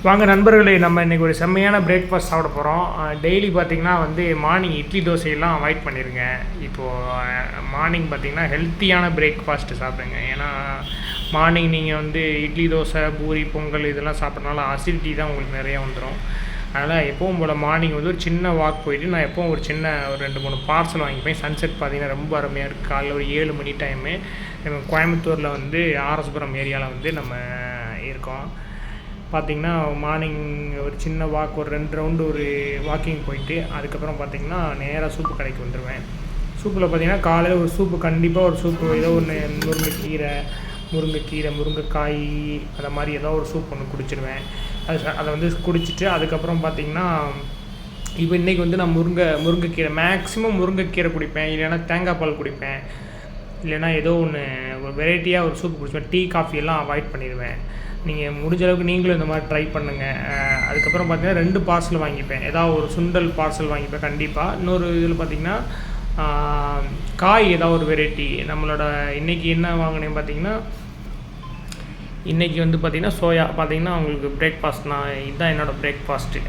வாங்க நண்பர்களே, நம்ம இன்றைக்கி ஒரு செம்மையான பிரேக்ஃபாஸ்ட் சாப்பிட போகிறோம். டெய்லி பார்த்திங்கன்னா மார்னிங் இட்லி தோசையெல்லாம் அவாய்ட் பண்ணிடுங்க. இப்போது மார்னிங் பார்த்திங்கன்னா ஹெல்த்தியான பிரேக்ஃபாஸ்ட்டு சாப்பிடுங்க. ஏன்னா மார்னிங் நீங்கள் இட்லி தோசை பூரி பொங்கல் இதெல்லாம் சாப்பிட்றதுனால அசிடிட்டி தான் உங்களுக்கு நிறையா வந்துடும். அதனால் எப்பவும் போல் மார்னிங் ஒரு சின்ன வாக் போயிட்டு நான் எப்பவும் ஒரு 2-3 பார்சல் வாங்கிப்பேன். சன்செட் பார்த்திங்கன்னா ரொம்ப அருமையாக இருக்குது. காலைல ஒரு 7 மணி டைமு நம்ம கோயம்புத்தூரில் ஆர்எஸ்புரம் ஏரியாவில் நம்ம இருக்கோம். பார்த்திங்கன்னா மார்னிங் ஒரு சின்ன வாக் ஒரு 2 ரவுண்டு ஒரு வாக்கிங் போயிட்டு அதுக்கப்புறம் பார்த்திங்கன்னா நேராக சூப்பு கடைக்கு வந்துடுவேன். சூப்பில் பார்த்திங்கன்னா காலையில் ஒரு சூப்பு, கண்டிப்பாக ஒரு சூப்பு ஏதோ ஒன்று முருங்கைக்கீரை முருங்கைக்காய் அதை மாதிரி ஏதோ ஒரு சூப் ஒன்று குடிச்சிடுவேன். அதை குடிச்சிட்டு அதுக்கப்புறம் பார்த்திங்கன்னா இப்போ இன்றைக்கி நான் முருங்கைக்கீரை மேக்ஸிமம் முருங்கைக்கீரை குடிப்பேன். இல்லைன்னா தேங்காய் பால் குடிப்பேன். இல்லைன்னா ஏதோ ஒன்று ஒரு வெரைட்டியாக ஒரு சூப் குடிப்பேன். டீ காஃபியெல்லாம் அவாய்ட் பண்ணிடுவேன். நீங்கள் முடிஞ்ச அளவுக்கு நீங்களும் இந்த மாதிரி ட்ரை பண்ணுங்கள். அதுக்கப்புறம் பார்த்திங்கன்னா 2 பார்சல் வாங்கிப்பேன். ஏதாவது ஒரு சுண்டல் பார்சல் வாங்கிப்பேன் கண்டிப்பாக. இன்னொரு இதில் பார்த்திங்கன்னா காய் ஏதாவது ஒரு வெரைட்டி நம்மளோட இன்றைக்கி என்ன வாங்கினேன் பார்த்திங்கன்னா இன்றைக்கி பார்த்திங்கன்னா சோயா பார்த்திங்கன்னா உங்களுக்கு பிரேக்ஃபாஸ்ட் இதுதான் என்னோடய பிரேக்ஃபாஸ்ட்டு.